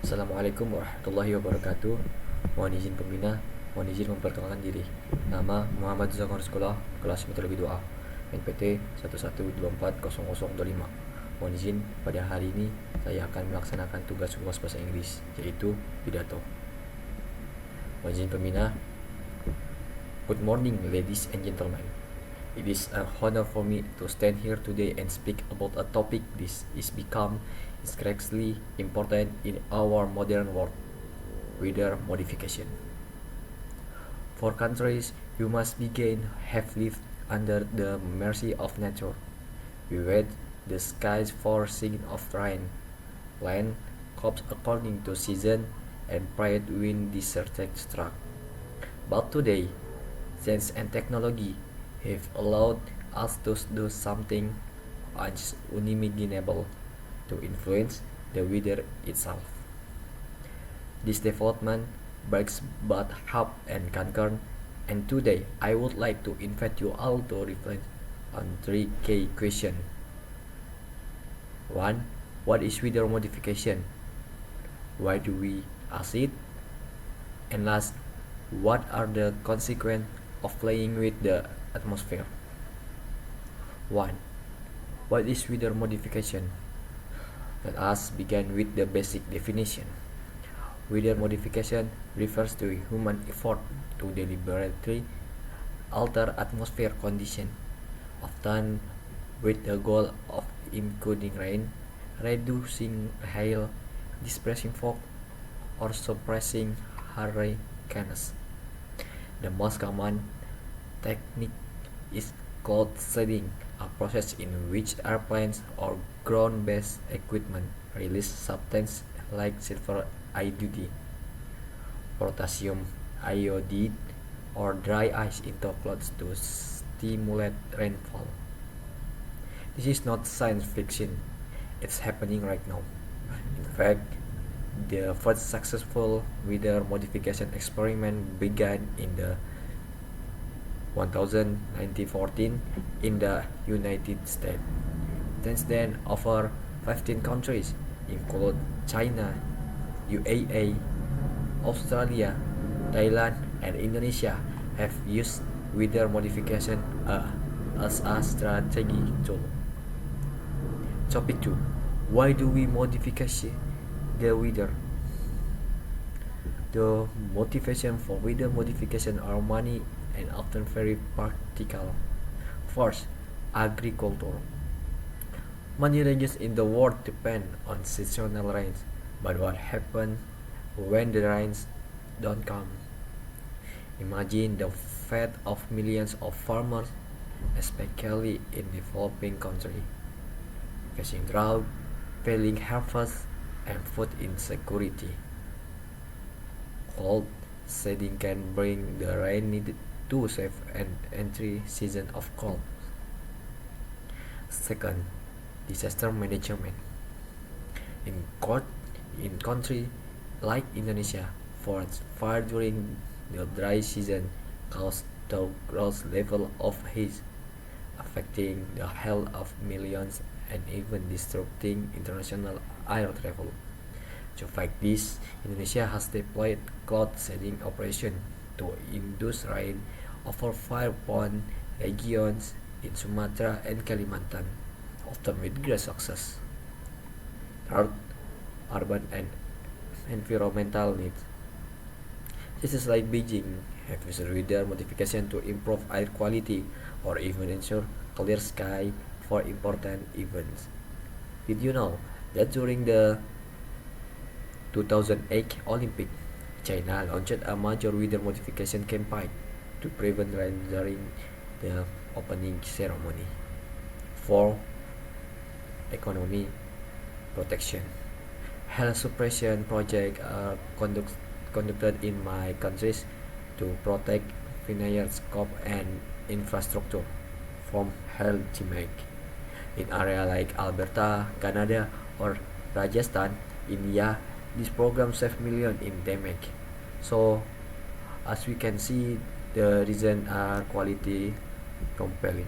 Assalamualaikum warahmatullahi wabarakatuh. Mohon izin pembina, mohon izin memperkenalkan diri. Nama Muhammad Zakar Sekolah, kelas Metodologi 2A, NPT 11240025. Mohon izin, pada hari ini saya akan melaksanakan tugas UAS Bahasa Inggris, yaitu pidato. Mohon izin pembina. Good morning, ladies and gentlemen. It is a honor for me to stand here today and speak about a topic this is become increasingly important in our modern world: weather modification. For countries who must begin have lived under the mercy of nature, we wait the skies for signs of rain, land crops according to season, and pride when deserted struck. But today, science and technology have allowed us to do something unimaginable: to influence the weather itself. This development breaks both hope and concern, and today I would like to invite you all to reflect on three key questions. 1. What is weather modification? Why do we ask it? And last, what are the consequences of playing with the atmosphere? 1. What is weather modification? Let us begin with the basic definition. Weather modification refers to human effort to deliberately alter atmosphere conditions, often with the goal of including rain, reducing hail, dispersing fog, or suppressing hurricanes. The most common technique is cloud seeding, a process in which airplanes or ground-based equipment release substances like silver iodide, potassium iodide, or dry ice into clouds to stimulate rainfall. This is not science fiction, it's happening right now. In fact, the first successful weather modification experiment began in the 1914 in the United States. Since then, over 15 countries, including China, UAE, Australia, Thailand, and Indonesia, have used weather modification as a strategy tool. Topic 2. Why do we modify the weather? The motivation for weather modification are many and often very practical. First, agriculture. Many regions in the world depend on seasonal rains, but what happens when the rains don't come? Imagine the fate of millions of farmers, especially in developing countries, facing drought, failing harvest, and food insecurity. Cold seeding can bring the rain needed to save an entry season of crops. Second, disaster management. In country like Indonesia, forest fire during the dry season caused the gross level of heat, affecting the health of millions and even disrupting international air travel. To fight this, Indonesia has deployed cloud seeding operation to induce rain over fire-prone regions in Sumatra and Kalimantan, often with great success. Third, urban and environmental needs. Cities like Beijing have used weather modification to improve air quality or even ensure clear sky for important events. Did you know that during the 2008 Olympic, China launched a major weather modification campaign to prevent rain during the opening ceremony? 4. Economy protection. Health suppression projects are conducted in my countries to protect vineyards, crop, and infrastructure from health damage. In areas like Alberta, Canada, or Rajasthan, India, this program saved millions in damage. So, as we can see, the reasons are quality compelling.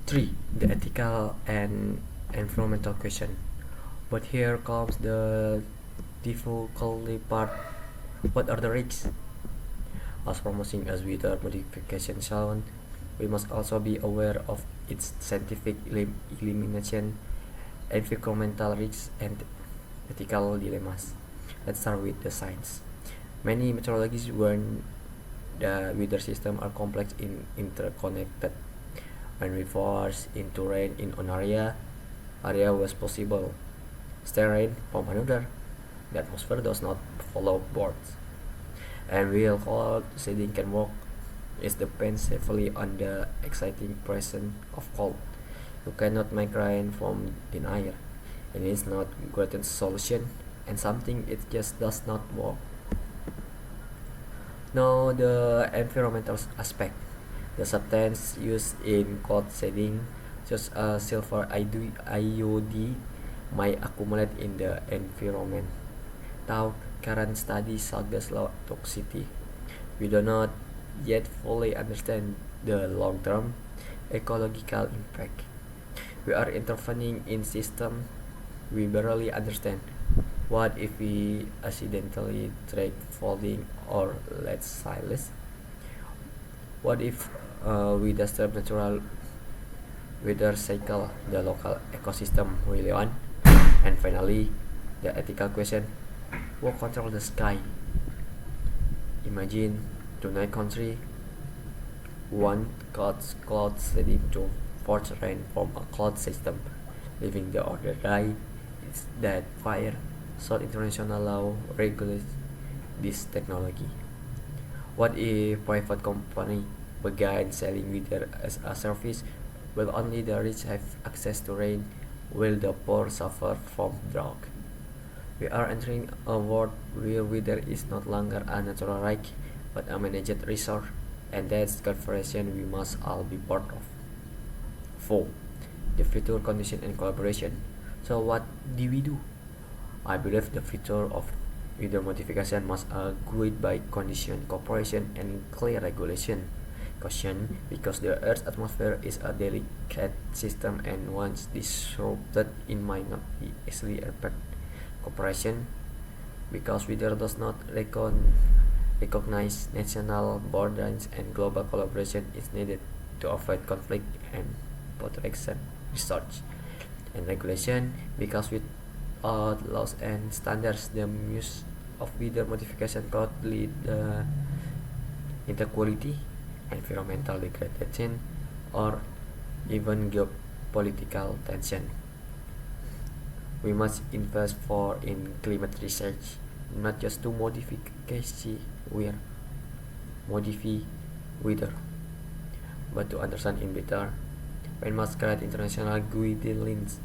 3. The ethical and environmental question. But here comes the difficulty part. What are the risks? As promising as weather modification sound, we must also be aware of its scientific elimination, environmental risks, and ethical dilemmas. Let's start with the science. Many meteorologists warn the weather system are complex and interconnected. When we force into rain in one area was possible. Stay rain from another. The atmosphere does not follow boards. And while cold shading can work, it depends heavily on the exciting presence of cold. You cannot make rain from thin air. It is not greatest solution and something it just does not work. Now the environmental aspect. The substance used in cold shading, such as silver iodide, might accumulate in the environment. Though current studies suggest low toxicity, we do not yet fully understand the long-term ecological impact. We are intervening in system we barely understand. What if we accidentally trade folding or let silence? What if we disturb natural weather cycle, the local ecosystem really on? And finally, the ethical question: who control the sky? Imagine tonight country one clouds heading to force rain from a cloud system, leaving the other day is that fire. So international law regulates this technology. What if private company began selling weather as a service? Will only the rich have access to rain? Will the poor suffer from drought? We are entering a world where weather is not longer a natural right, but a managed resource, and that's conversation we must all be part of. 4. The future condition and collaboration. So what do we do? I believe the future of weather modification must guided by condition, cooperation, and clear regulation. Caution, because the Earth's atmosphere is a delicate system and once disrupted, it might not be easily repaired. Cooperation, because weather does not recognize national borders and global collaboration is needed to avoid conflict and protection research. And regulation, because without laws and standards, the use of weather modification could lead to inequality, environmental degradation, or even geopolitical tension. We must invest for in climate research, not just to modify weather, but to understand it better. We must create international guidelines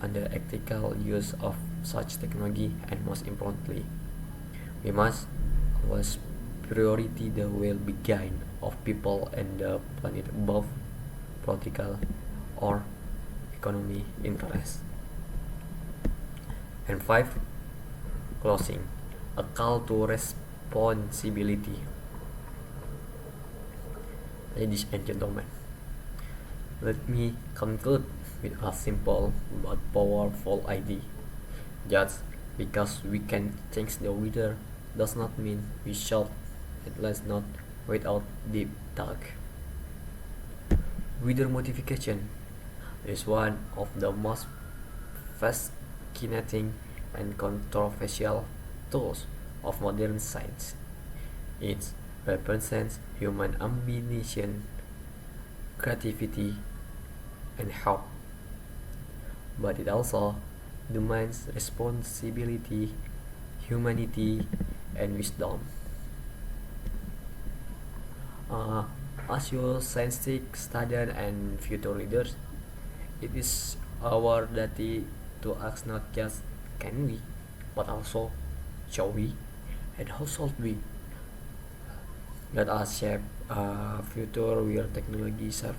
on the ethical use of such technology, and most importantly, we must always priority the well-being of people and the planet above political or economic interests. And 5. Closing. A call to responsibility. Ladies and gentlemen, let me conclude with a simple but powerful idea. Just because we can change the weather does not mean we shall, at least not without deep thought. Weather modification is one of the most fascinating and controversial tools of modern science. It represents human ambition, creativity, and hope, but it also demands responsibility, humanity, and wisdom. Uh, as your scientific student and future leaders, it is our duty to ask not just can we, but also shall we, and how should we. Let us shape a future where technology serves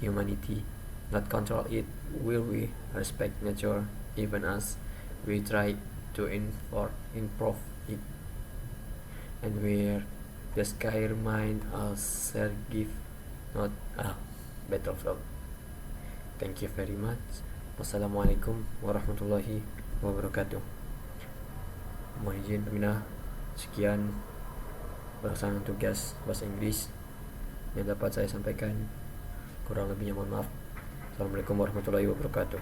humanity, not control it, where we respect nature even as we try to improve it, and where the sky remains a shared gift, not a battlefield. Thank you very much. Wassalamualaikum warahmatullahi wabarakatuh. Mohon izin peminah, sekian pelaksanaan tugas bahasa Inggris yang dapat saya sampaikan. Kurang lebihnya mohon maaf. Assalamualaikum warahmatullahi wabarakatuh.